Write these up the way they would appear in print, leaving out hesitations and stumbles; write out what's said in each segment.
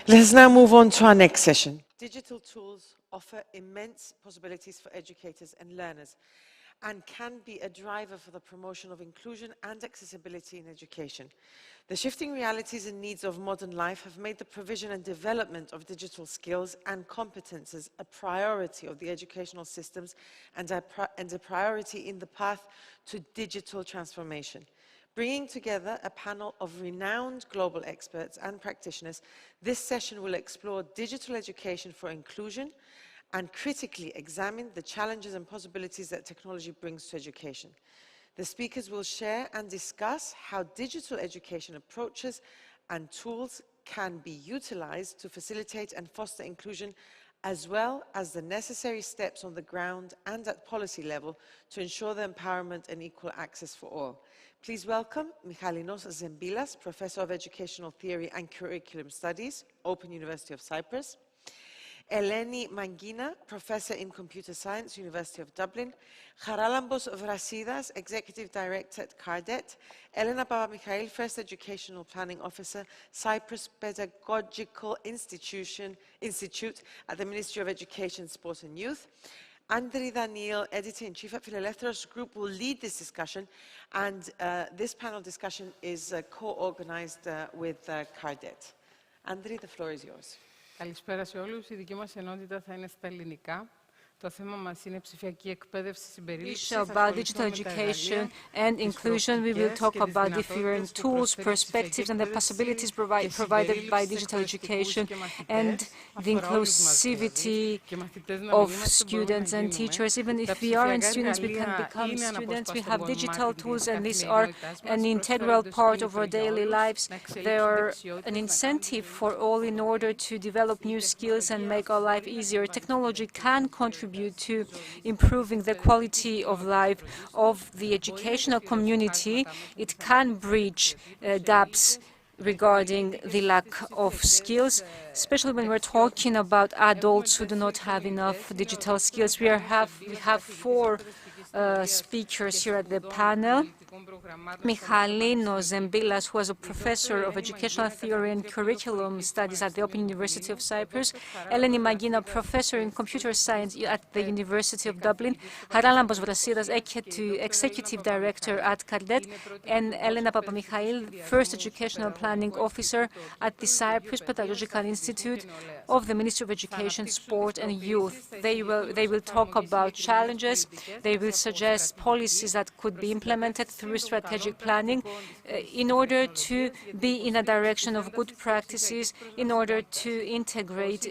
Let us now move on to our next session. Digital tools offer immense possibilities for educators and learners and can be a driver for the promotion of inclusion and accessibility in education. The shifting realities and needs of modern life have made the provision and development of digital skills and competences a priority of the educational systems and a priority in the path to digital transformation. Bringing together a panel of renowned global experts and practitioners, this session will explore digital education for inclusion and critically examine the challenges and possibilities that technology brings to education. The speakers will share and discuss how digital education approaches and tools can be utilized to facilitate and foster inclusion, as well as the necessary steps on the ground and at policy level to ensure the empowerment and equal access for all. Please welcome Michalinos Zembilas, Professor of Educational Theory and Curriculum Studies, Open University of Cyprus; Eleni Mangina, Professor in Computer Science, University of Dublin; Charalambos Vrasidas, Executive Director at CARDET; Elena Papamichail, First Educational Planning Officer, Cyprus Pedagogical Institute at the Ministry of Education, Sport and Youth; Andri Daniel, Editor-in-Chief at Philalethteros Group, will lead this discussion, and this panel discussion is co-organized with CARDET. Andri, the floor is yours. Καλησπέρα σε όλους. Η δική μας ενότητα θα είναι στα ελληνικά. Το θέμα μας είναι ψηφιακή εκπαίδευση, συμπερίληψη. About digital education and inclusion, we will talk about different tools, perspectives, and the possibilities provided by digital education and the inclusivity of students and teachers. Even if we aren't students, we can become students. We have digital tools, and these are an integral part of our daily lives. They are an incentive for all in order to develop new skills and make our life easier. Technology can contribute to improving the quality of life of the educational community. It can bridge gaps regarding the lack of skills, especially when we're talking about adults who do not have enough digital skills. We have four speakers here at the panel. Michalinos Zembilas, who is a professor of educational theory and curriculum studies at the Open University of Cyprus; Eleni Mangina, professor in computer science at the University of Dublin; Charalambos Vrasidas, executive director at CARDET; and Elena Papamichail, first educational planning officer at the Cyprus Pedagogical Institute of the Ministry of Education, Sport and Youth. They will talk about challenges. They will suggest policies that could be implemented through strategic planning in order to be in a direction of good practices, in order to integrate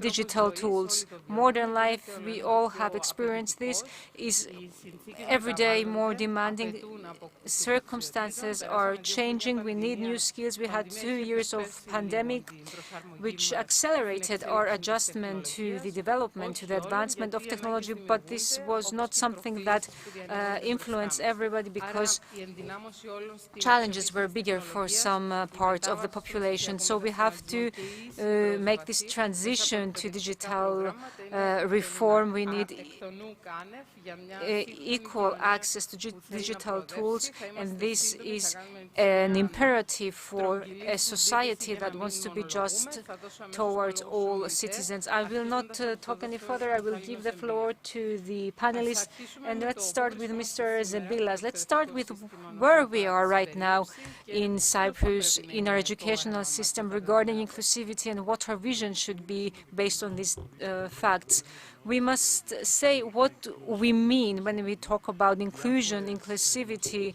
digital tools. Modern life, we all have experienced this, is every day more demanding. Circumstances are changing. We need new skills. We had 2 years of pandemic, which accelerated our adjustment to the development, to the advancement of technology, but this was not something that influenced everybody, because challenges were bigger for some parts of the population. So we have to make this transition to digital reform. We need equal access to digital tools, and this is an imperative for a society that wants to be just towards all citizens. I will not talk any further. I will give the floor to the panelists, and let's start with Mr. Zembilas. Let's start with where we are right now in Cyprus, in our educational system, regarding inclusivity and what our vision should be based on these facts. We must say what we mean when we talk about inclusion, inclusivity.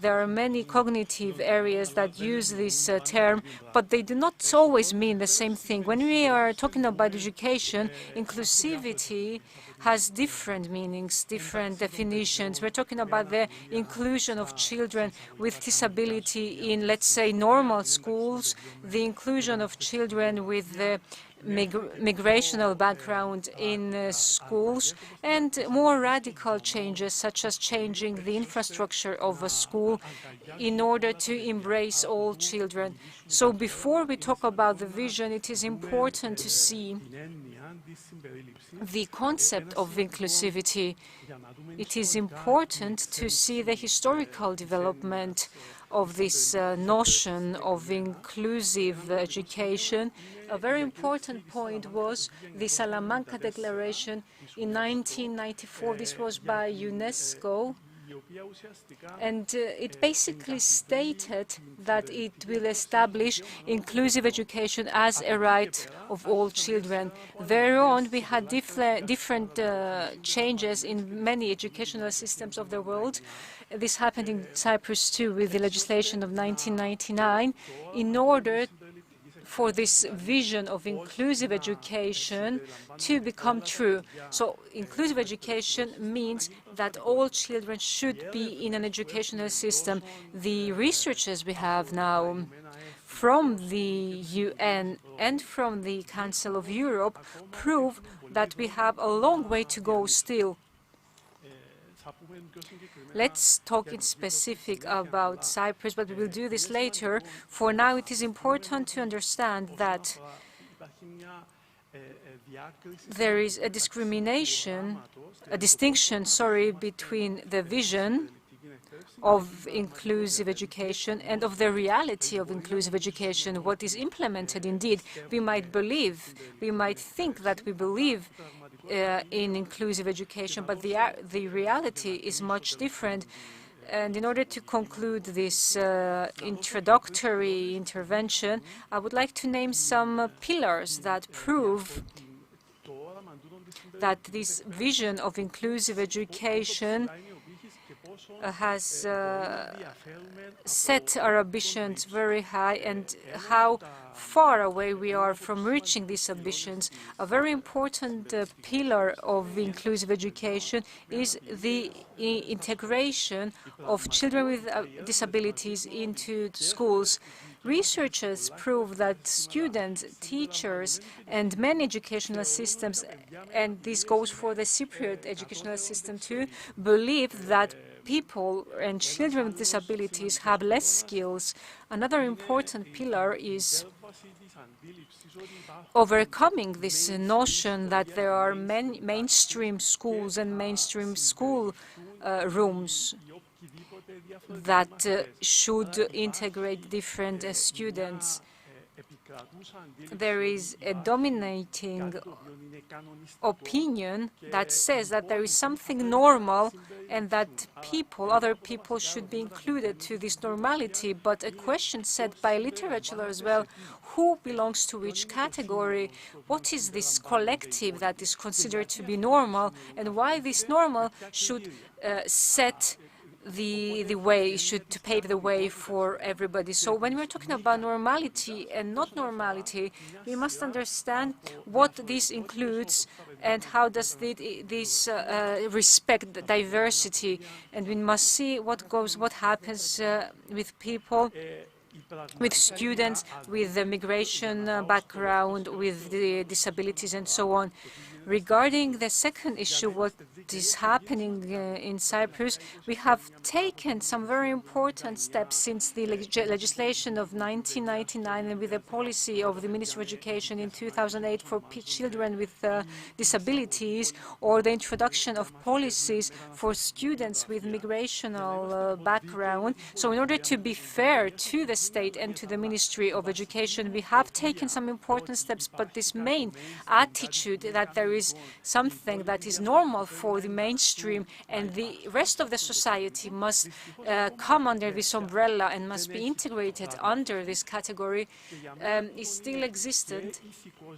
There are many cognitive areas that use this term, but they do not always mean the same thing. When we are talking about education, inclusivity has different meanings, different definitions. We're talking about the inclusion of children with disability in, let's say, normal schools, the inclusion of children with the migrational background in schools, and more radical changes, such as changing the infrastructure of a school in order to embrace all children. So before we talk about the vision, it is important to see the concept of inclusivity. It is important to see the historical development of this notion of inclusive education. A very important point was the Salamanca Declaration in 1994. This was by UNESCO. And it basically stated that it will establish inclusive education as a right of all children. Thereon, we had different changes in many educational systems of the world. This happened in Cyprus too with the legislation of 1999 in order for this vision of inclusive education to become true. So inclusive education means that all children should be in an educational system. The researchers we have now from the UN and from the Council of Europe prove that we have a long way to go still. Let's talk in specific about Cyprus, but we will do this later. For now, it is important to understand that there is a distinction, between the vision of inclusive education and of the reality of inclusive education, what is implemented indeed. We might think that we believe in inclusive education, but the reality is much different. And in order to conclude this introductory intervention, I would like to name some pillars that prove that this vision of inclusive education has set our ambitions very high, and how far away we are from reaching these ambitions. A very important pillar of inclusive education is the integration of children with disabilities into schools. Researchers prove that students, teachers, and many educational systems, and this goes for the Cypriot educational system too, believe that people and children with disabilities have less skills. Another important pillar is overcoming this notion that there are mainstream schools and mainstream school rooms that should integrate different students. There is a dominating opinion that says that there is something normal and that other people should be included to this normality. But a question set by literature as well, who belongs to which category? What is this collective that is considered to be normal, and why this normal should set the way, should pave the way for everybody. So when we're talking about normality and not normality, we must understand what this includes and how does this respect diversity. And we must see what happens with people, with students, with the migration background, with the disabilities and so on. Regarding the second issue, what is happening in Cyprus, we have taken some very important steps since the legislation of 1999 and with the policy of the Ministry of Education in 2008 for children with disabilities, or the introduction of policies for students with migrational background. So in order to be fair to the state and to the Ministry of Education, we have taken some important steps, but this main attitude that there is something that is normal for the mainstream and the rest of the society must come under this umbrella and must be integrated under this category is still existent.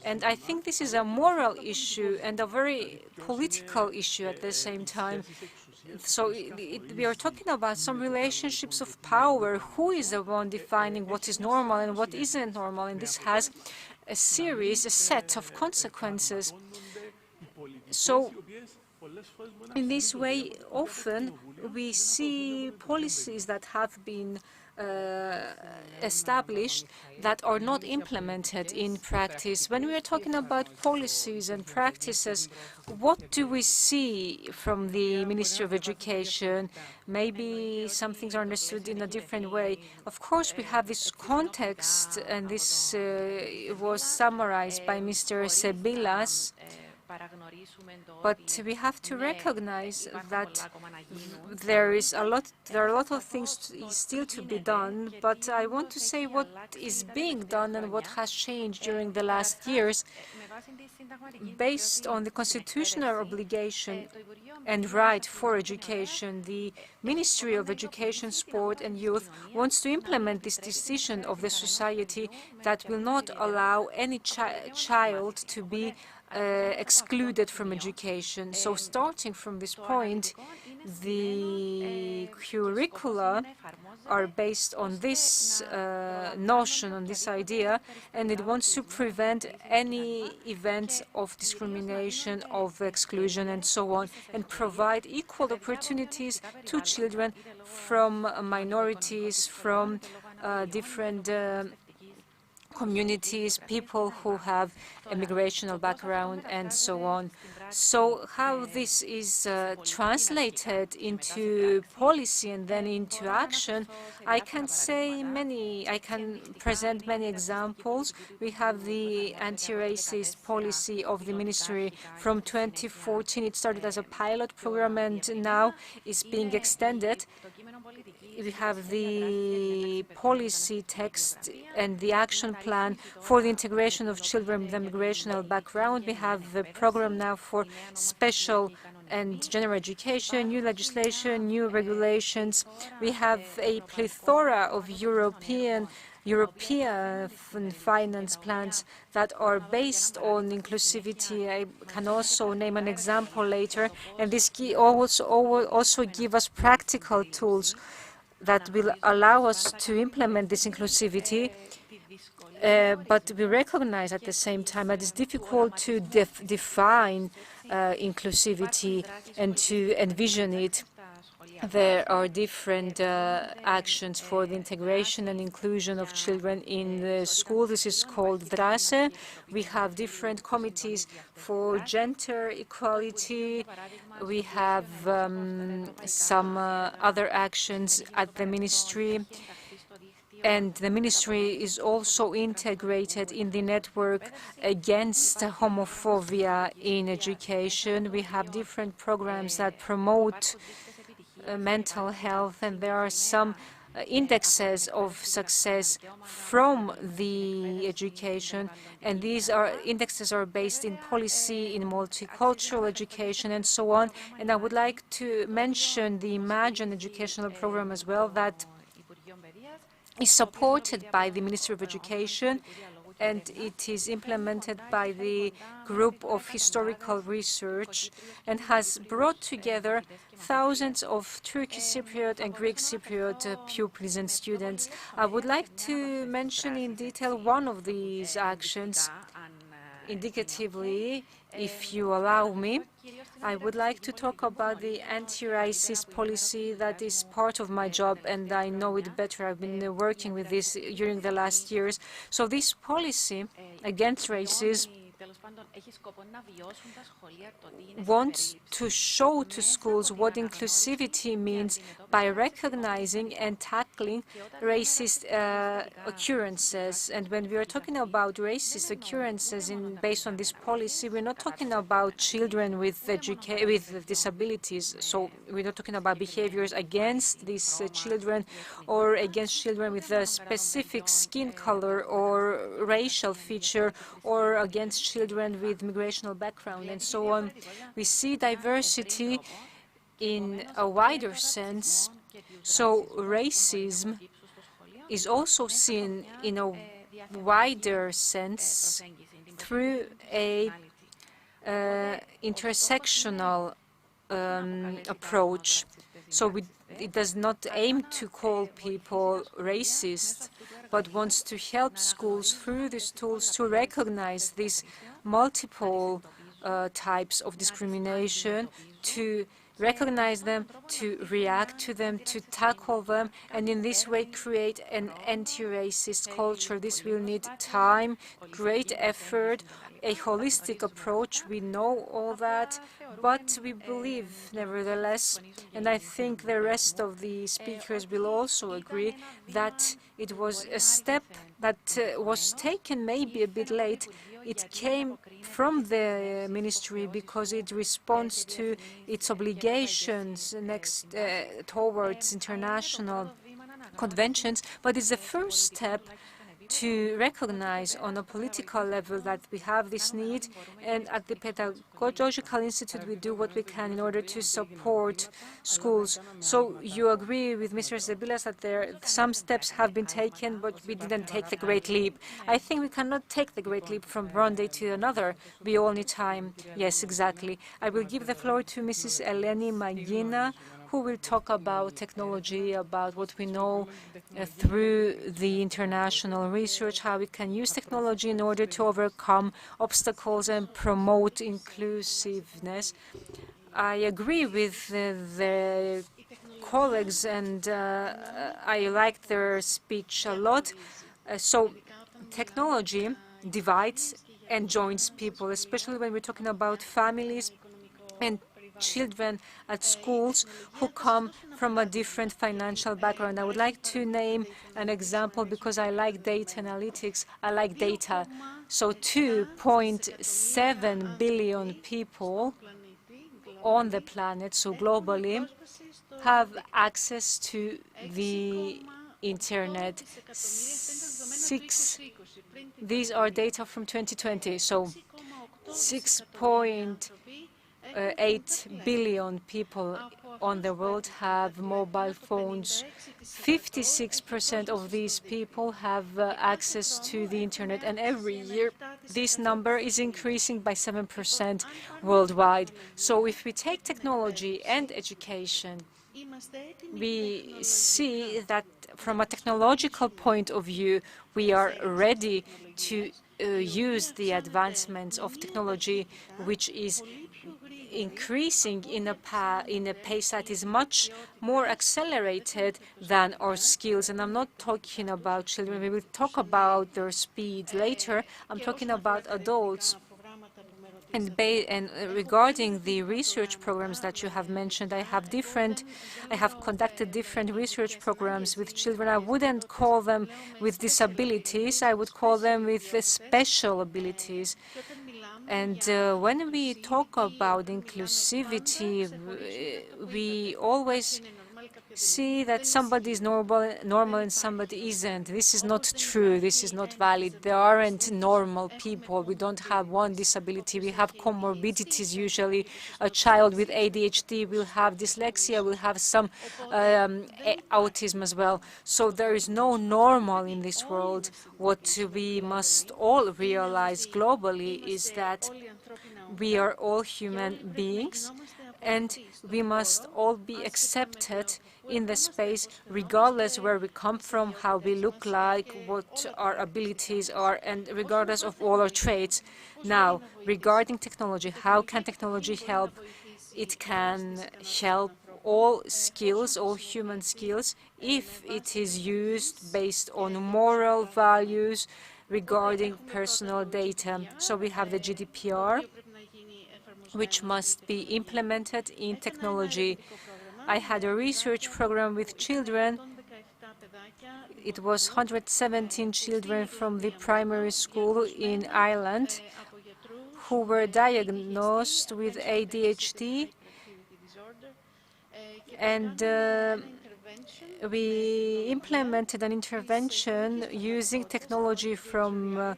And I think this is a moral issue and a very political issue at the same time. So we are talking about some relationships of power. Who is the one defining what is normal and what isn't normal? And this has a set of consequences. So in this way, often we see policies that have been established that are not implemented in practice. When we are talking about policies and practices, what do we see from the Ministry of Education? Maybe some things are understood in a different way. Of course, we have this context, and this was summarized by Mr. Sebilas. But we have to recognize that there are a lot of things still to be done, but I want to say what is being done and what has changed during the last years. Based on the constitutional obligation and right for education, the Ministry of Education, Sport and Youth wants to implement this decision of the society that will not allow any child to be excluded from education. So starting from this point, the curricula are based on this notion, on this idea, and it wants to prevent any events of discrimination, of exclusion, and so on, and provide equal opportunities to children from minorities, from different communities, people who have a migrational background, and so on. So how this is translated into policy and then into action, I can present many examples. We have the anti-racist policy of the ministry from 2014. It started as a pilot program and now is being extended. We have the policy text and the action plan for the integration of children with a migrational background. We have the program now for special and general education, new legislation, new regulations. We have a plethora of European finance plans that are based on inclusivity. I can also name an example later, and this also give us practical tools that will allow us to implement this inclusivity, but we recognize at the same time that it's difficult to define inclusivity and to envision it. There are different actions for the integration and inclusion of children in the school. This is called DRASE. We have different committees for gender equality. We have some other actions at the ministry. And the ministry is also integrated in the network against homophobia in education. We have different programs that promote mental health, and there are some indexes of success from the education, and these indexes are based in policy, in multicultural education, and so on. And I would like to mention the Imagine educational program as well, that is supported by the Ministry of Education, and it is implemented by the Group of Historical Research and has brought together thousands of Turkish Cypriot and Greek Cypriot pupils and students. I would like to mention in detail one of these actions indicatively, if you allow me. I would like to talk about the anti-racist policy that is part of my job, and I know it better. I've been working with this during the last years. So this policy against racism wants to show to schools what inclusivity means by recognizing and tackling racist occurrences. And when we are talking about racist occurrences based on this policy, we're not talking about children with disabilities. So we're not talking about behaviors against these children or against children with a specific skin color or racial feature, or against children with migrational background, and so on. We see diversity in a wider sense. So racism is also seen in a wider sense through a intersectional approach. So it does not aim to call people racist, but wants to help schools through these tools to recognize these multiple types of discrimination, to recognize them, to react to them, to tackle them, and in this way create an anti-racist culture. This will need time, great effort, a holistic approach. We know all that, but we believe, nevertheless, and I think the rest of the speakers will also agree, that it was a step that was taken maybe a bit late. It came from the ministry because it responds to its obligations towards international conventions, but it's the first step to recognize on a political level that we have this need, and at the Pedagogical Institute we do what we can in order to support schools. So you agree with Mr. Zabilas that some steps have been taken, but we didn't take the great leap. I think we cannot take the great leap from one day to another. We all need time. Yes, exactly. I will give the floor to Mrs. Eleni Magina, who will talk about technology, about what we know through the international research, how we can use technology in order to overcome obstacles and promote inclusiveness. I agree with the colleagues, and I liked their speech a lot. So technology divides and joins people, especially when we're talking about families and children at schools who come from a different financial background. I would like to name an example because I like data analytics. I like data. So 2.7 billion people on the planet, so globally, have access to the internet. These are data from 2020, so 6.8 billion people on the world have mobile phones. 56% of these people have access to the internet, and every year this number is increasing by 7% worldwide. So if we take technology and education, we see that from a technological point of view, we are ready to use the advancements of technology, which is increasing in a pace that is much more accelerated than our skills. And I'm not talking about children. We will talk about their speed later. I'm talking about adults. And regarding the research programs that you have mentioned, I have conducted different research programs with children. I wouldn't call them with disabilities. I would call them with special abilities. And when we talk about inclusivity, we always see that somebody is normal and somebody isn't. This is not true. This is not valid. There aren't normal people. We don't have one disability. We have comorbidities usually. A child with ADHD will have dyslexia, will have some autism as well. So there is no normal in this world. What we must all realize globally is that we are all human beings, and we must all be accepted in the space, regardless where we come from, how we look like, what our abilities are, and regardless of all our traits. Now, regarding technology, how can technology help? It can help all skills, all human skills, if it is used based on moral values regarding personal data. So we have the GDPR, which must be implemented in technology. I had a research program with children. It was 117 children from the primary school in Ireland who were diagnosed with ADHD, and we implemented an intervention using technology from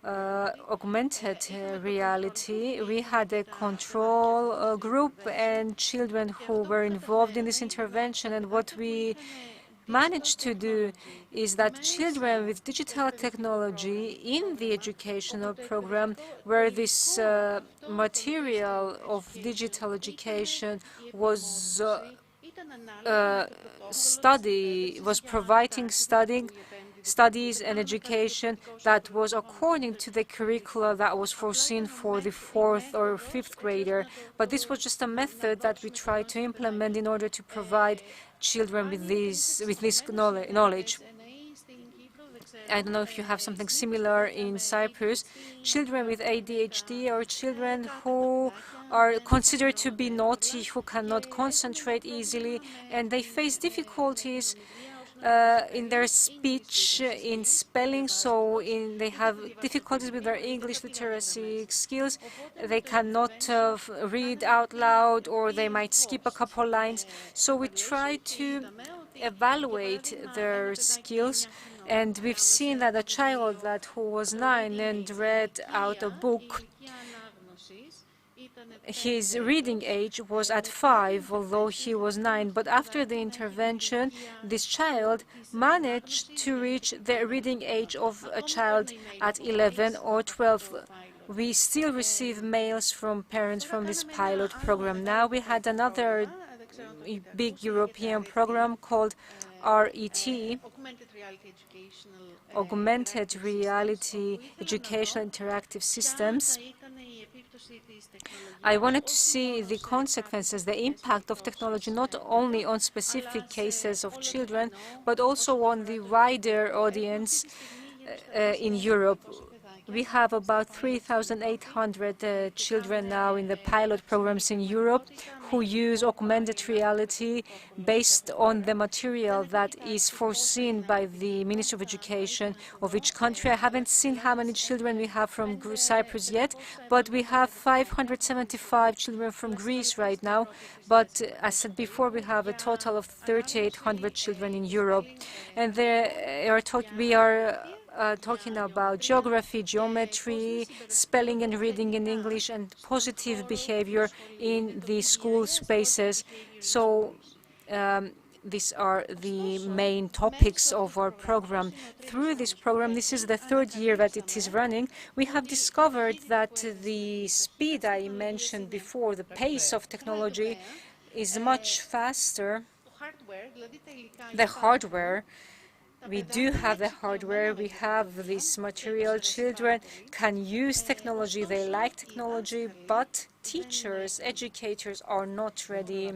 augmented reality. We had a control group and children who were involved in this intervention, and what we managed to do is that children with digital technology in the educational program, where this material of digital education was providing studies and education that was according to the curricula that was foreseen for the 4th or 5th grader. But this was just a method that we tried to implement in order to provide children with this knowledge. I don't know if you have something similar in Cyprus, children with ADHD or children who are considered to be naughty, who cannot concentrate easily, and they face difficulties in their speech, in spelling, so they have difficulties with their English literacy skills. They cannot read out loud, or they might skip a couple lines. So we try to evaluate their skills, and we've seen that a child who was 9 and read out a book, his reading age was at 5, although he was 9. But after the intervention, this child managed to reach the reading age of a child at 11 or 12. We still receive mails from parents from this pilot program. Now we had another big European program called RET, Augmented Reality Educational Interactive Systems. I wanted to see the consequences, the impact of technology, not only on specific cases of children, but also on the wider audience in Europe. We have about 3,800 children now in the pilot programs in Europe who use augmented reality based on the material that is foreseen by the Ministry of Education of each country. I haven't seen how many children we have from Cyprus yet, but we have 575 children from Greece right now. But as I said before, we have a total of 3,800 children in Europe. And we are talking about geography, geometry, spelling and reading in English, and positive behavior in the school spaces. So these are the main topics of our program. Through this program, this is the 3rd year that it is running, we have discovered that the speed I mentioned before, the pace of technology, is much faster. The hardware, we do have the hardware, we have this material. Children can use technology, they like technology, but teachers, educators are not ready.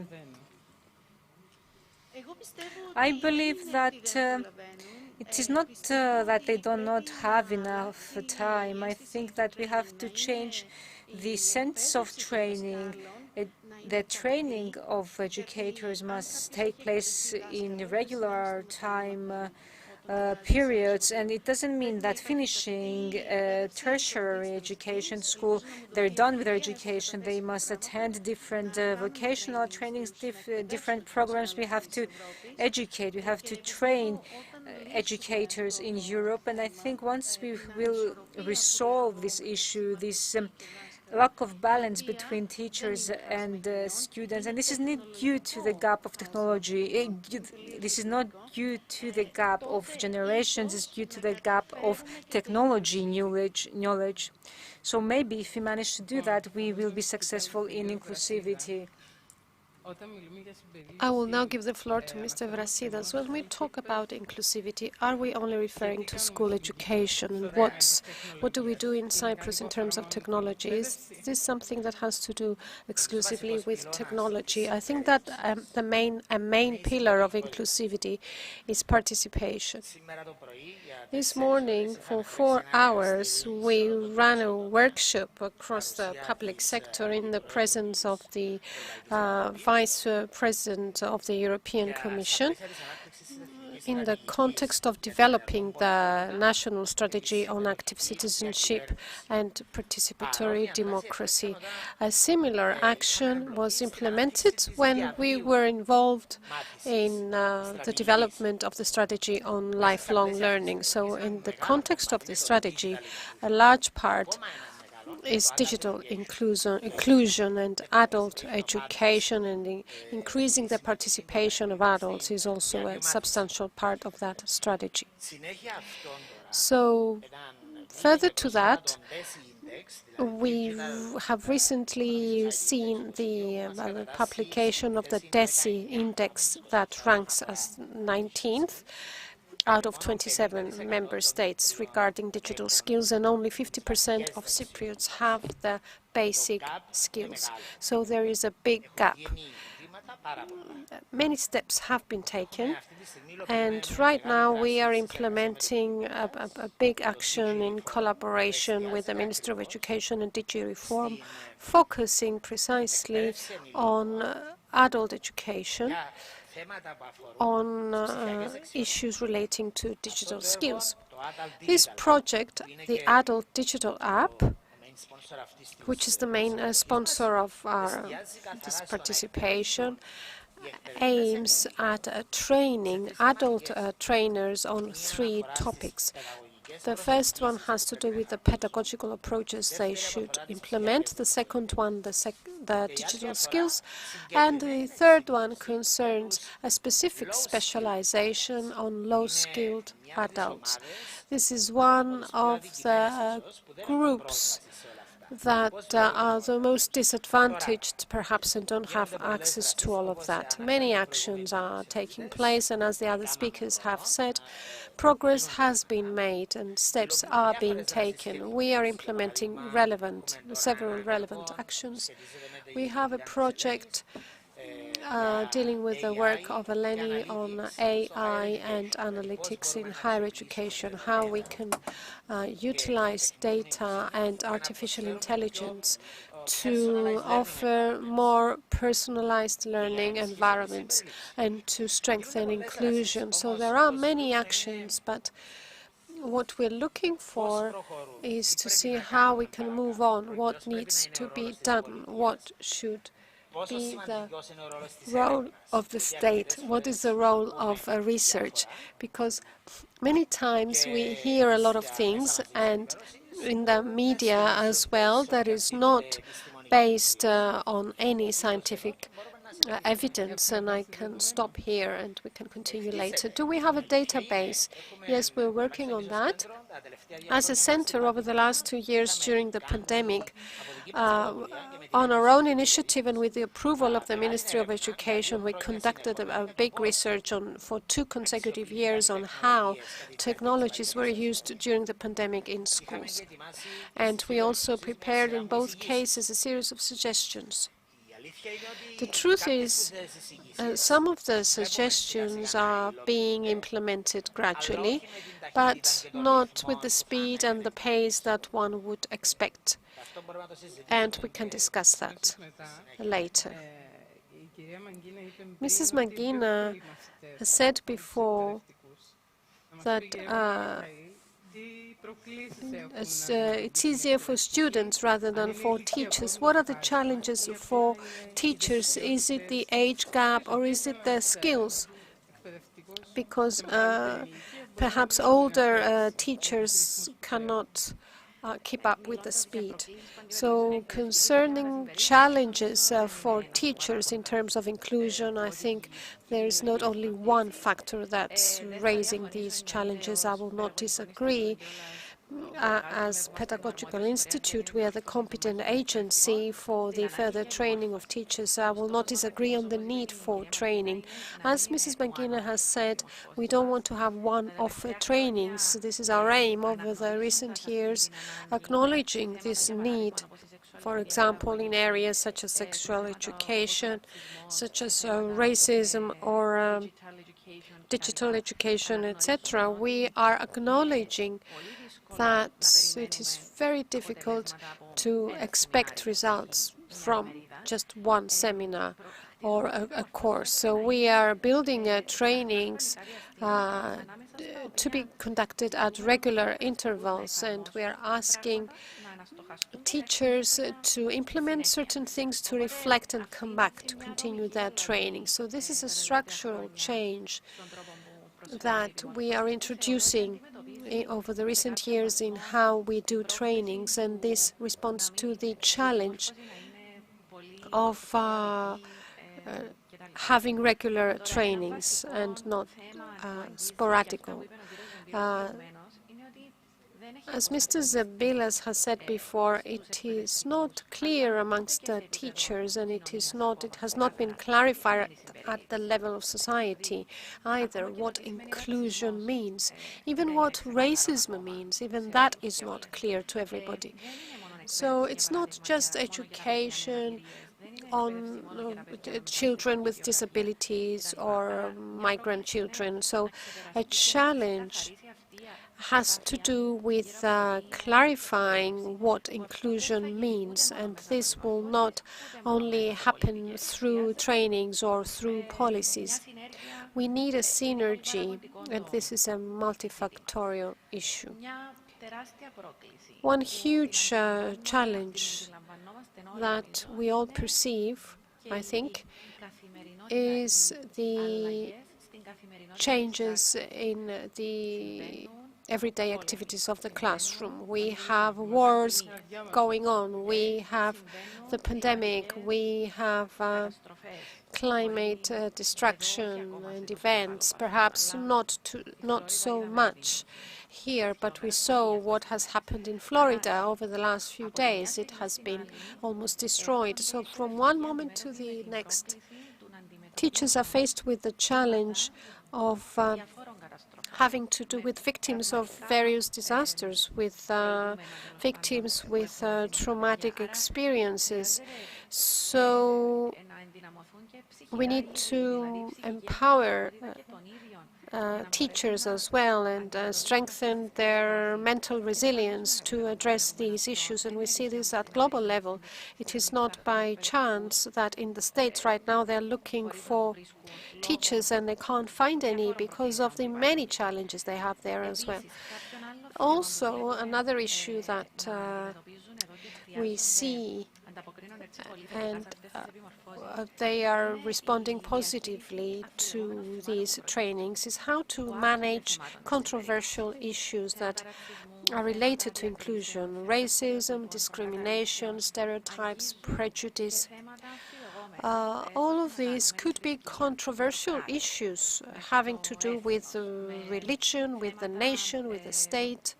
I believe that it is not that they do not have enough time. I think that we have to change the sense of training. The training of educators must take place in regular time periods, and it doesn't mean that finishing tertiary education school, they're done with their education. They must attend different vocational trainings, different programs. We have to educate, we have to train educators in Europe, and I think once we will resolve this issue, this lack of balance between teachers and students, and this is not due to the gap of technology. This is not due to the gap of generations. It's due to the gap of technology knowledge. So maybe if we manage to do that, we will be successful in inclusivity. I will now give the floor to Mr. Vrasidas. When we talk about inclusivity, are we only referring to school education? What do we do in Cyprus in terms of technology? Is this something that has to do exclusively with technology? I think that a main pillar of inclusivity is participation. This morning, for 4 hours, we ran a workshop across the public sector in the presence of the Vice President of the European Commission, in the context of developing the national strategy on active citizenship and participatory democracy. A similar action was implemented when we were involved in the development of the strategy on lifelong learning. So in the context of the strategy, a large part is digital inclusion and adult education, and increasing the participation of adults is also a substantial part of that strategy. So further to that, we have recently seen the publication of the DESI index that ranks as 19th out of 27 member states regarding digital skills, and only 50% of Cypriots have the basic skills. So there is a big gap. many steps have been taken, and right now we are implementing a big action in collaboration with the Ministry of Education and DG Reform, focusing precisely on adult education, on issues relating to digital skills. This project, the Adult Digital App, which is the main sponsor of this participation, aims at training adult trainers on 3 topics. The first one has to do with the pedagogical approaches they should implement. The second one, the digital skills. And the third one concerns a specific specialization on low-skilled adults. This is one of the groups that are the most disadvantaged, perhaps, and don't have access to all of that. Many actions are taking place, and as the other speakers have said, progress has been made and steps are being taken. We are implementing several relevant actions. We have a project dealing with the work of Eleni on AI and analytics in higher education, how we can utilize data and artificial intelligence to offer more personalized learning environments and to strengthen inclusion. So there are many actions, but what we're looking for is to see how we can move on, what needs to be done, what should be the role of the state, what is the role of research, because many times we hear a lot of things, and in the media as well, that is not based on any scientific evidence, and I can stop here and we can continue later. Do we have a database? Yes, we're working on that. As a center over the last 2 years during the pandemic, on our own initiative and with the approval of the Ministry of Education, we conducted a big research for 2 consecutive years on how technologies were used during the pandemic in schools. And we also prepared in both cases a series of suggestions. The truth is, some of the suggestions are being implemented gradually, but not with the speed and the pace that one would expect. And we can discuss that later. Mrs. Mangina has said before that it's easier for students rather than for teachers. What are the challenges for teachers? Is it the age gap or is it the skills? Because perhaps older teachers cannot keep up with the speed. So concerning challenges for teachers in terms of inclusion, I think there is not only one factor that's raising these challenges. I will not disagree. As Pedagogical Institute, we are the competent agency for the further training of teachers. I will not disagree on the need for training. As Mrs. Mangina has said, we don't want to have one-off trainings. This is our aim over the recent years, acknowledging this need. For example, in areas such as sexual education, such as racism or digital education, etc., we are acknowledging that it is very difficult to expect results from just one seminar or a course. So we are building trainings to be conducted at regular intervals, and we are asking teachers to implement certain things to reflect and come back to continue their training. So this is a structural change that we are introducing over the recent years in how we do trainings, and this responds to the challenge of having regular trainings and not sporadical. As Mr. Zabilas has said before, it is not clear amongst the teachers, and it has not been clarified at the level of society either what inclusion means. Even what racism means, even that is not clear to everybody. So it's not just education on children with disabilities or migrant children. So a challenge has to do with clarifying what inclusion means, and this will not only happen through trainings or through policies. We need a synergy, and this is a multifactorial issue. One huge challenge that we all perceive, I think, is the changes in the everyday activities of the classroom. We have wars going on, we have the pandemic, we have climate destruction and events, perhaps not so much here, but we saw what has happened in Florida over the last few days. It has been almost destroyed. So from one moment to the next, teachers are faced with the challenge of having to do with victims of various disasters, with victims with traumatic experiences. So we need to empower teachers as well and strengthen their mental resilience to address these issues. And we see this at global level. It is not by chance that in the States right now they're looking for teachers and they can't find any because of the many challenges they have there as well. Also, another issue that we see, and they are responding positively to these trainings, is how to manage controversial issues that are related to inclusion: racism, discrimination, stereotypes, prejudice. All of these could be controversial issues having to do with religion, with the nation, with the state,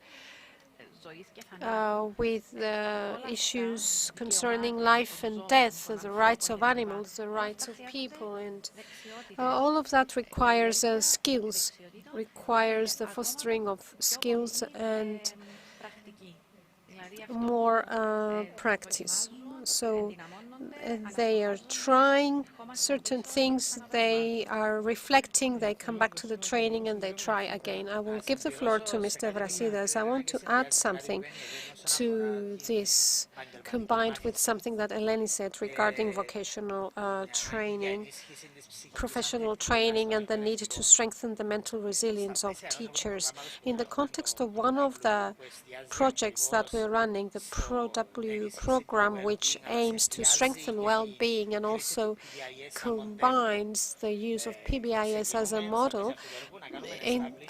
with issues concerning life and death, the rights of animals, the rights of people, and all of that requires skills, requires the fostering of skills and more practice. So they are trying certain things, they are reflecting, they come back to the training and they try again. I will give the floor to Mr. Brasidas. I want to add something to this, combined with something that Eleni said regarding vocational training, professional training, and the need to strengthen the mental resilience of teachers. In the context of one of the projects that we're running, the ProW program, which aims to strengthen well-being and also combines the use of PBIS as a model,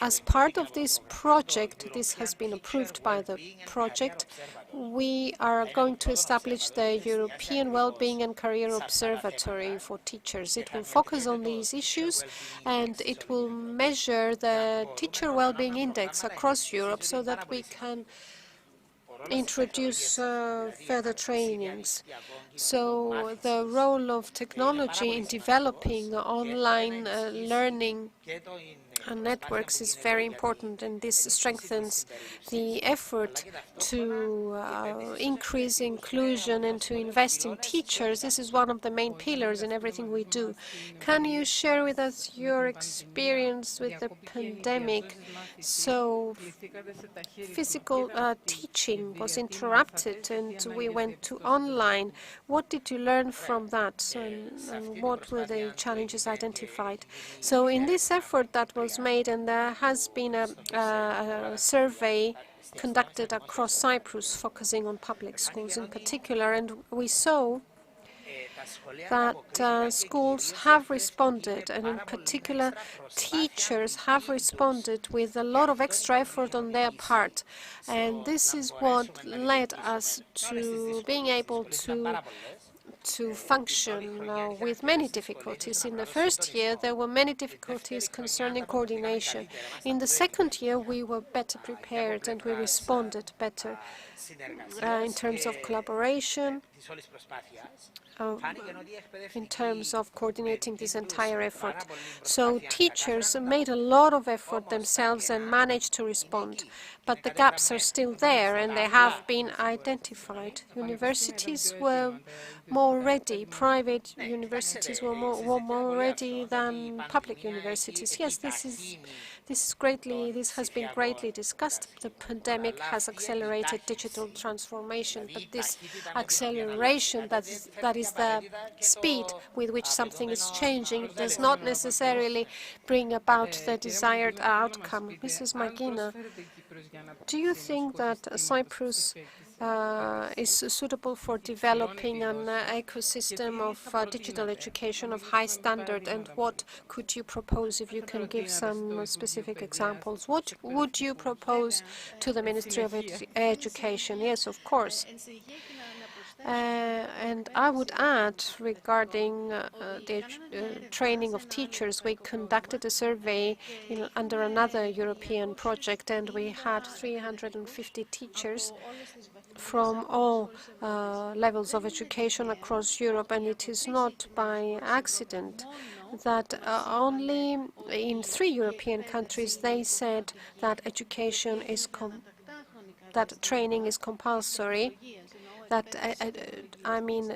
as part of this project, this has been approved by the project, we are going to establish the European Wellbeing and Career Observatory for teachers. It will focus on these issues and it will measure the teacher well-being index across Europe so that we can introduce further trainings. So the role of technology in developing online learning networks is very important, and this strengthens the effort to increase inclusion and to invest in teachers. This is one of the main pillars in everything we do. Can you share with us your experience with the pandemic? So physical teaching was interrupted and we went to online. What did you learn from that, and what were the challenges identified? So in this effort that was made, and there has been a survey conducted across Cyprus focusing on public schools in particular, and we saw that schools have responded, and in particular teachers have responded with a lot of extra effort on their part. And this is what led us to being able to function with many difficulties. In the first year, there were many difficulties concerning coordination. In the second year, we were better prepared and we responded better in terms of collaboration, in terms of coordinating this entire effort. So teachers made a lot of effort themselves and managed to respond. But the gaps are still there and they have been identified. Universities were more more ready. Private universities were more ready than public universities. Yes, this has been greatly discussed. The pandemic has accelerated digital transformation, but this acceleration, that is the speed with which something is changing, does not necessarily bring about the desired outcome. Mrs. Magina, do you think that Cyprus is suitable for developing an ecosystem of digital education of high standard, and what could you propose, if you can give some specific examples? What would you propose to the Ministry of Education? Yes, of course. And I would add, regarding the training of teachers, we conducted a survey under another European project, and we had 350 teachers from all levels of education across Europe, and it is not by accident that only in 3 European countries they said that education is that training is compulsory, that I mean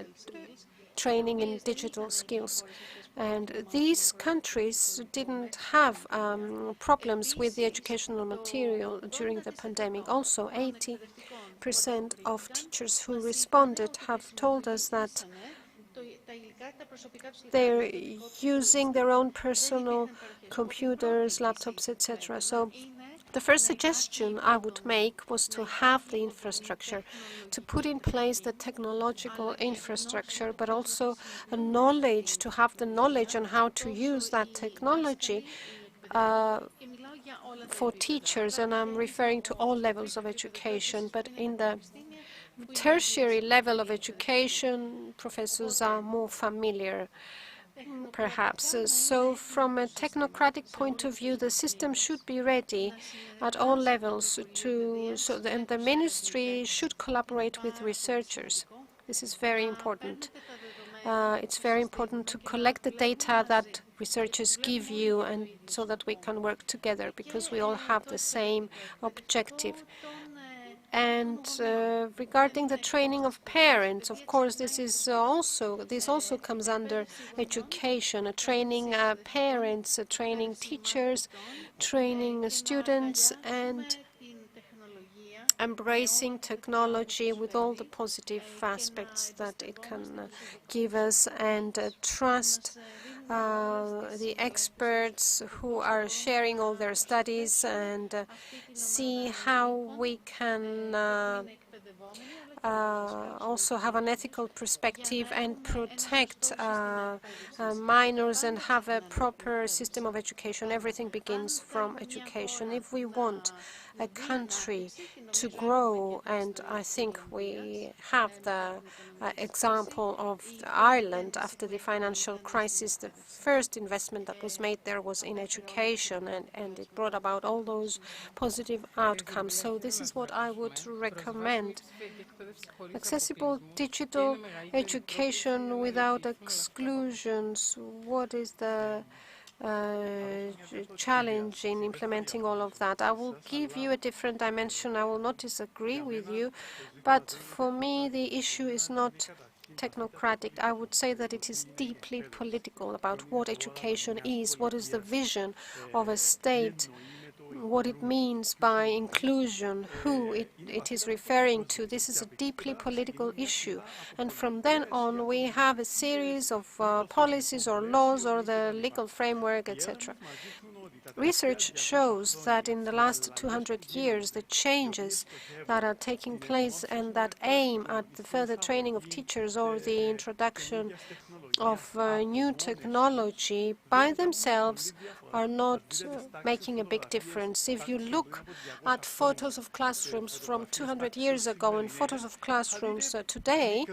training in digital skills. And these countries didn't have problems with the educational material during the pandemic. Also, 80% of teachers who responded have told us that they're using their own personal computers, laptops, etc. So the first suggestion I would make was to have the infrastructure, to put in place the technological infrastructure, but also a knowledge, to have the knowledge on how to use that technology for teachers, and I'm referring to all levels of education, but in the tertiary level of education, professors are more familiar, perhaps. So from a technocratic point of view, the system should be ready at all levels and the ministry should collaborate with researchers. This is very important. It's very important to collect the data that researchers give you, and so that we can work together, because we all have the same objective. And regarding the training of parents, of course, this also comes under education, training parents, training teachers, training students, and embracing technology with all the positive aspects that it can give us, and trust the experts who are sharing all their studies, and see how we can also have an ethical perspective and protect minors and have a proper system of education. Everything begins from education. If we want a country to grow, and I think we have the example of Ireland after the financial crisis, the first investment that was made there was in education, and it brought about all those positive outcomes. So this is what I would recommend. Accessible digital education without exclusions. What is the challenge in implementing all of that? I will give you a different dimension. I will not disagree with you, but for me the issue is not technocratic. I would say that it is deeply political about what education is, what is the vision of a state, what it means by inclusion, who it is referring to. This is a deeply political issue. And from then on, we have a series of policies or laws or the legal framework, etc. Research shows that in the last 200 years, the changes that are taking place and that aim at the further training of teachers or the introduction of new technology by themselves are not making a big difference. If you look at photos of classrooms from 200 years ago and photos of classrooms today,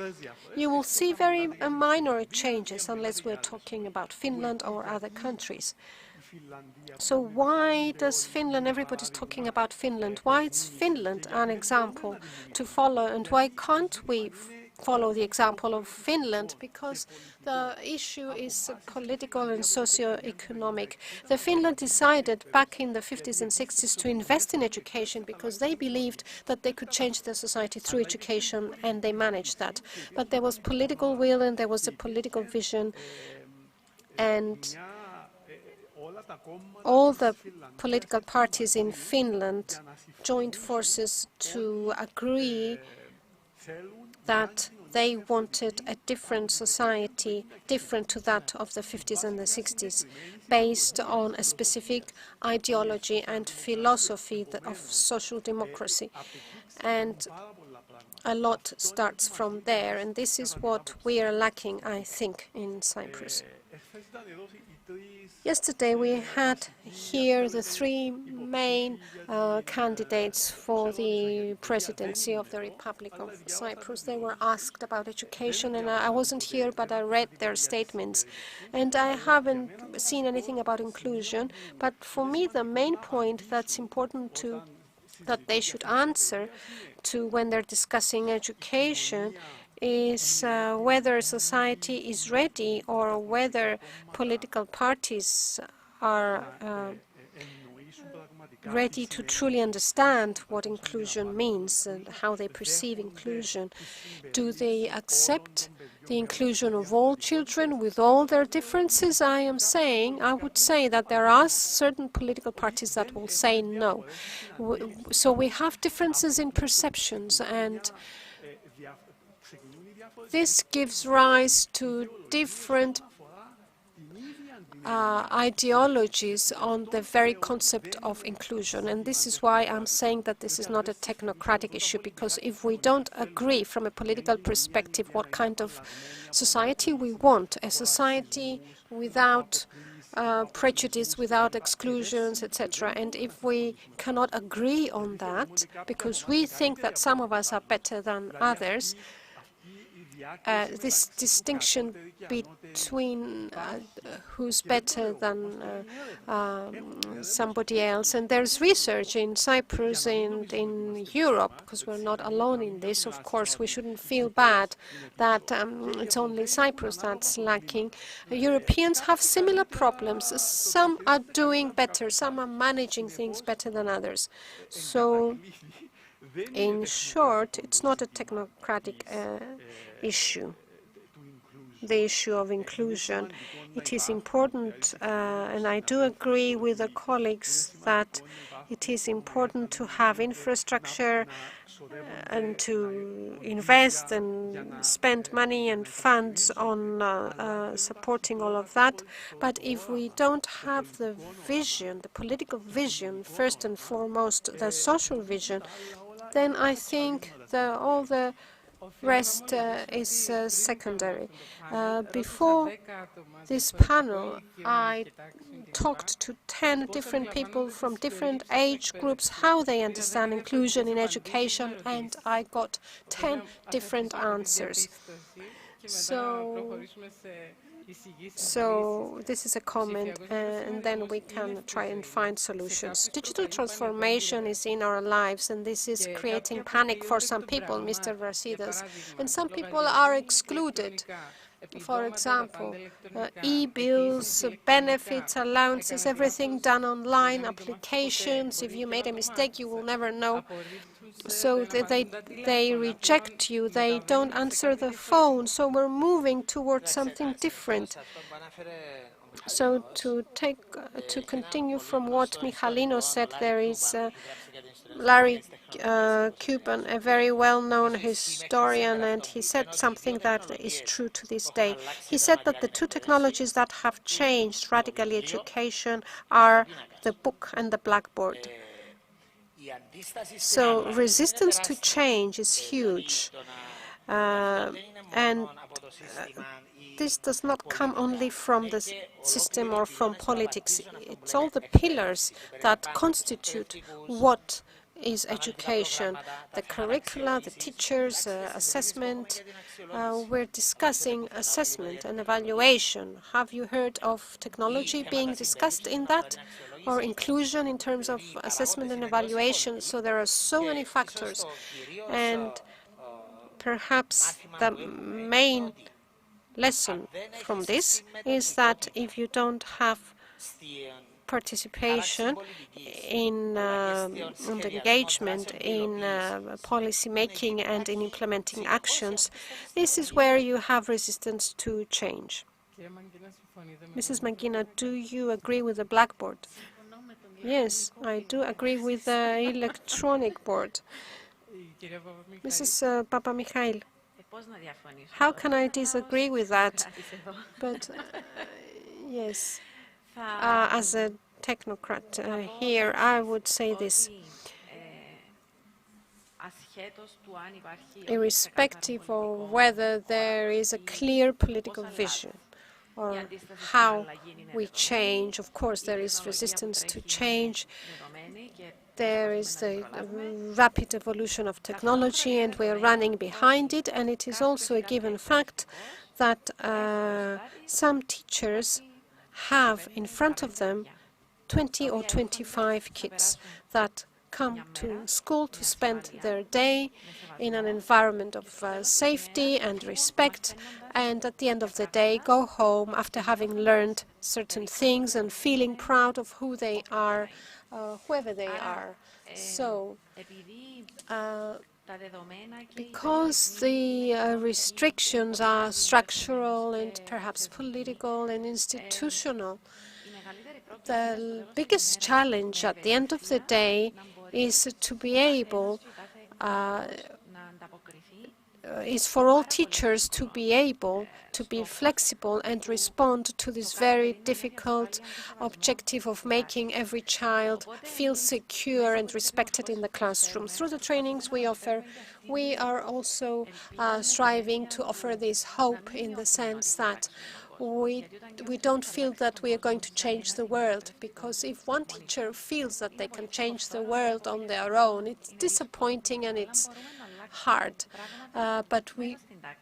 you will see very minor changes, unless we're talking about Finland or other countries. So why does Finland, everybody's talking about Finland, why is Finland an example to follow, and why can't we follow the example of Finland, because the issue is political and socio-economic. Finland decided back in the 50s and 60s to invest in education because they believed that they could change their society through education, and they managed that. But there was political will and there was a political vision, and all the political parties in Finland joined forces to agree that they wanted a different society, different to that of the 50s and the 60s, based on a specific ideology and philosophy of social democracy. And a lot starts from there, and this is what we are lacking, I think, in Cyprus. Yesterday we had here the three main candidates for the presidency of the Republic of Cyprus. They were asked about education, and I wasn't here, but I read their statements. And I haven't seen anything about inclusion, but for me the main point that's important that they should answer to when they're discussing education is whether society is ready or whether political parties are ready to truly understand what inclusion means and how they perceive inclusion. Do they accept the inclusion of all children with all their differences? I would say that there are certain political parties that will say no. So we have differences in perceptions, and this gives rise to different ideologies on the very concept of inclusion. And this is why I'm saying that this is not a technocratic issue, because if we don't agree from a political perspective what kind of society we want, a society without prejudice, without exclusions, etc. And if we cannot agree on that, because we think that some of us are better than others, this distinction between who's better than somebody else. And there's research in Cyprus and in Europe, because we're not alone in this. Of course, we shouldn't feel bad that it's only Cyprus that's lacking. Europeans have similar problems. Some are doing better, some are managing things better than others. So, in short, it's not a technocratic issue, the issue of inclusion. It is important, and I do agree with the colleagues that it is important to have infrastructure and to invest and spend money and funds on supporting all of that. But if we don't have the vision, the political vision, first and foremost the social vision, then I think all the rest is secondary. Before this panel, I talked to 10 different people from different age groups, how they understand inclusion in education, and I got 10 different answers. So this is a comment, and then we can try and find solutions. Digital transformation is in our lives, and this is creating panic for some people, Mr. Vrasidas, and some people are excluded. For example, e-bills, benefits, allowances, everything done online, applications. If you made a mistake, you will never know. So they reject you, they don't answer the phone. So we're moving towards something different. So to continue from what Michalino said, there is Larry Cuban, a very well-known historian, and he said something that is true to this day. He said that the two technologies that have changed radically education are the book and the blackboard. So resistance to change is huge, and this does not come only from the system or from politics. It's all the pillars that constitute what is education, the curricula, the teachers, assessment. We're discussing assessment and evaluation. Have you heard of technology being discussed in that? Or inclusion in terms of assessment and evaluation? So there are so many factors. And perhaps the main lesson from this is that if you don't have participation in and engagement in policy making and in implementing actions, this is where you have resistance to change. Mrs. Mangina, do you agree with the blackboard? Yes, I do agree with the electronic board. Mrs. Papa-Mikhail, how can I disagree with that? But yes, as a technocrat here, I would say this. Irrespective of whether there is a clear political vision or how we change, of course there is resistance to change. There is the rapid evolution of technology and we are running behind it, and it is also a given fact that some teachers have in front of them 20 or 25 kids that come to school to spend their day in an environment of safety and respect, and at the end of the day go home after having learned certain things and feeling proud of who they are, whoever they are. So, because the restrictions are structural and perhaps political and institutional, the biggest challenge at the end of the day is to be able, is for all teachers to be able to be flexible and respond to this very difficult objective of making every child feel secure and respected in the classroom. Through the trainings we offer, we are also striving to offer this hope in the sense that we don't feel that we are going to change the world, because if one teacher feels that they can change the world on their own, it's disappointing and it's hard. But we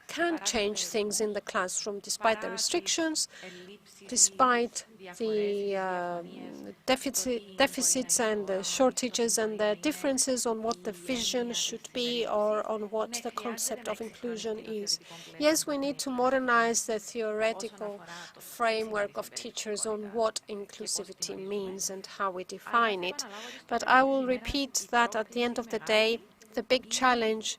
can change things in the classroom despite the restrictions, despite the deficits and the shortages and the differences on what the vision should be or on what the concept of inclusion is. Yes, we need to modernize the theoretical framework of teachers on what inclusivity means and how we define it. But I will repeat that at the end of the day, the big challenge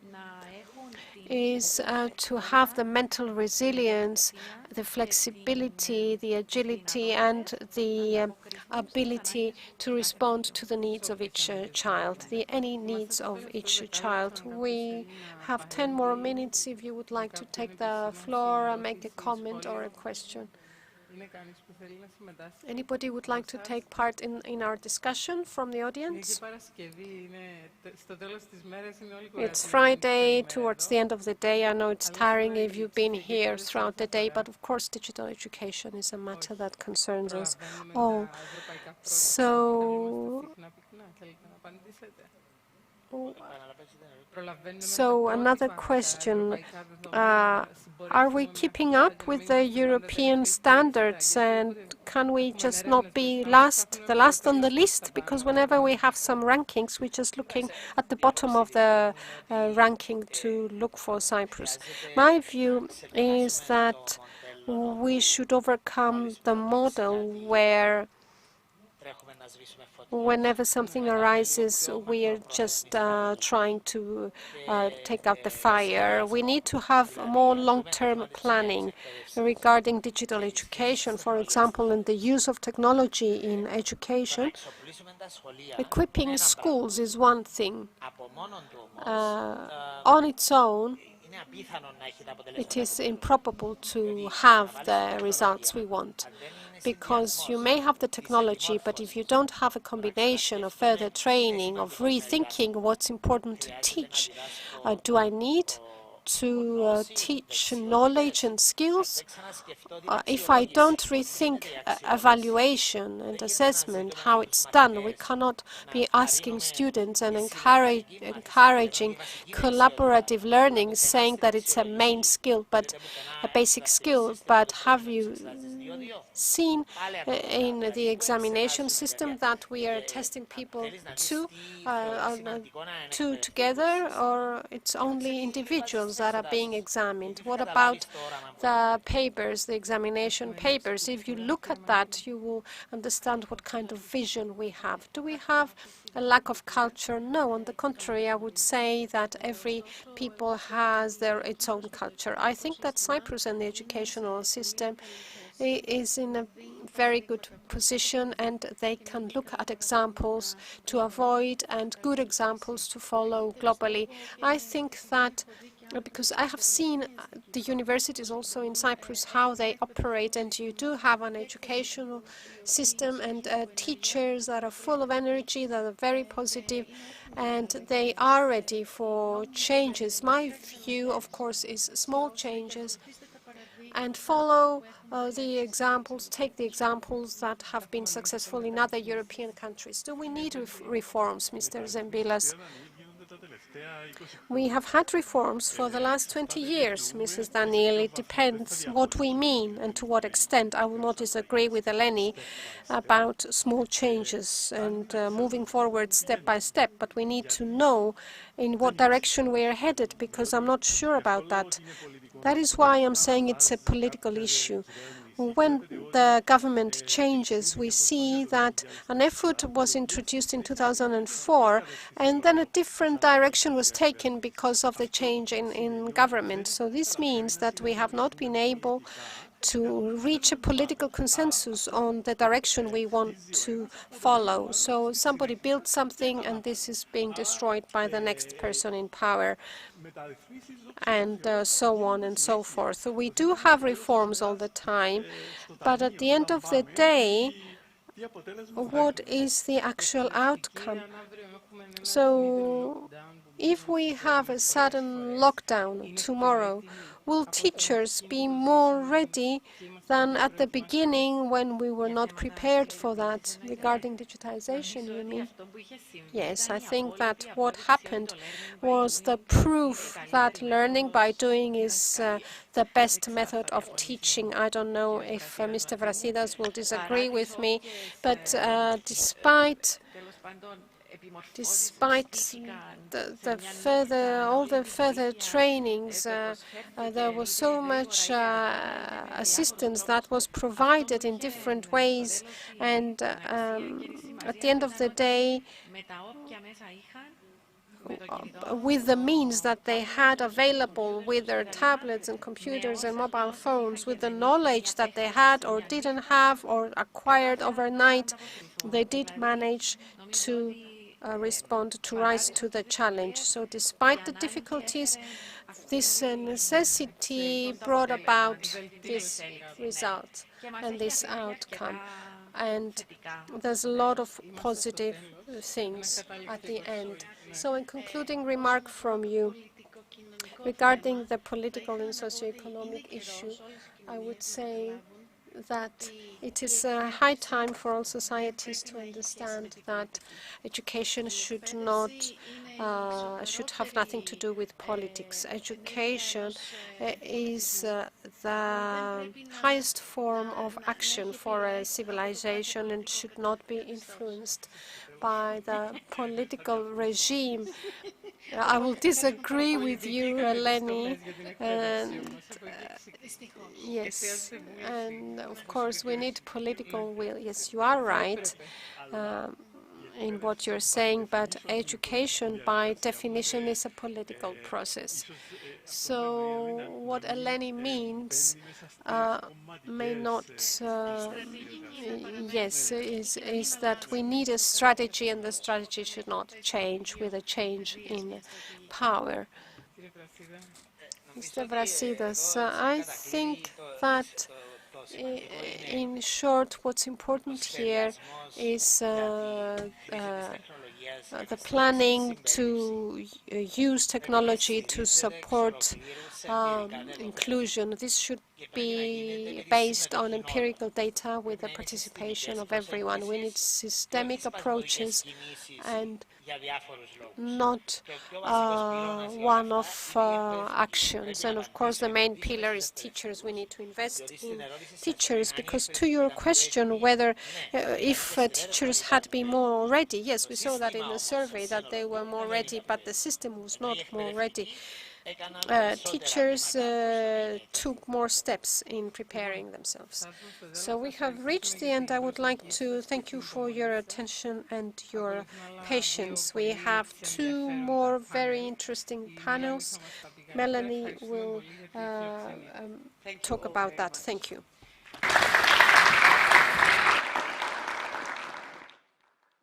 is to have the mental resilience, the flexibility, the agility, and the ability to respond to the needs of each child, any needs of each child. We have 10 more minutes if you would like to take the floor, make a comment or a question. Anybody would like to take part in our discussion from the audience? It's Friday, towards the end of the day. I know it's tiring if you've been here throughout the day, but of course digital education is a matter that concerns us all. So another question, are we keeping up with the European standards, and can we just not be the last on the list? Because whenever we have some rankings, we're just looking at the bottom of the ranking to look for Cyprus. My view is that we should overcome the model where whenever something arises, we are just trying to take out the fire. We need to have more long-term planning regarding digital education, for example, and the use of technology in education. Equipping schools is one thing. On its own, it is improbable to have the results we want, because you may have the technology, but if you don't have a combination of further training, of rethinking what's important to teach, do I need to teach knowledge and skills? If I don't rethink evaluation and assessment, how it's done, we cannot be asking students and encouraging collaborative learning, saying that it's a main skill, but a basic skill. But have you seen in the examination system that we are testing people two together, or it's only individuals? tools that are being examined? What about the papers, the examination papers? If you look at that, you will understand what kind of vision we have. Do we have a lack of culture? No, on the contrary, I would say that every people has its own culture. I think that Cyprus and the educational system is in a very good position, and they can look at examples to avoid and good examples to follow globally. I think that because I have seen the universities also in Cyprus, how they operate, and you do have an educational system and teachers that are full of energy, that are very positive, and they are ready for changes. My view, of course, is small changes, and follow the examples, take the examples that have been successful in other European countries. Do we need reforms, Mr. Zembilas? We have had reforms for the last 20 years, Mrs. Daniel. It depends what we mean and to what extent. I will not disagree with Eleni about small changes and moving forward step by step, but we need to know in what direction we are headed, because I'm not sure about that. That is why I'm saying it's a political issue. When the government changes, we see that an effort was introduced in 2004, and then a different direction was taken because of the change in government. So this means that we have not been able to reach a political consensus on the direction we want to follow. So somebody built something, and this is being destroyed by the next person in power, and so on and so forth. So we do have reforms all the time, but at the end of the day, what is the actual outcome? So if we have a sudden lockdown tomorrow, will teachers be more ready than at the beginning when we were not prepared for that? Regarding digitization, you mean? Yes, I think that what happened was the proof that learning by doing is the best method of teaching. I don't know if Mr. Vrasidas will disagree with me, but despite all the further trainings, there was so much assistance that was provided in different ways, and at the end of the day, with the means that they had available, with their tablets and computers and mobile phones, with the knowledge that they had or didn't have or acquired overnight, they did manage to respond, to rise to the challenge. So despite the difficulties, this necessity brought about this result and this outcome. And there's a lot of positive things at the end. So a concluding remark from you regarding the political and socioeconomic issue, I would say that it is high time for all societies to understand that education should have nothing to do with politics. Education is the highest form of action for a civilization and should not be influenced by the political regime. I will disagree with you, Eleni, and yes, and of course we need political will. Yes, you are right in what you're saying, but education by definition is a political process. So what Eleni means may not, yes, is that we need a strategy, and the strategy should not change with a change in power. Mr. Vrasidas, I think that in short, what's important here is the planning to use technology to support inclusion. This should be based on empirical data with the participation of everyone. We need systemic approaches and not one-off actions. And of course, the main pillar is teachers. We need to invest in teachers, because to your question whether if teachers had been more ready, yes, we saw that in the survey that they were more ready, but the system was not more ready. teachers took more steps in preparing themselves. So we have reached the end. I would like to thank you for your attention and your patience. We have two more very interesting panels. Melanie will talk about that. Thank you.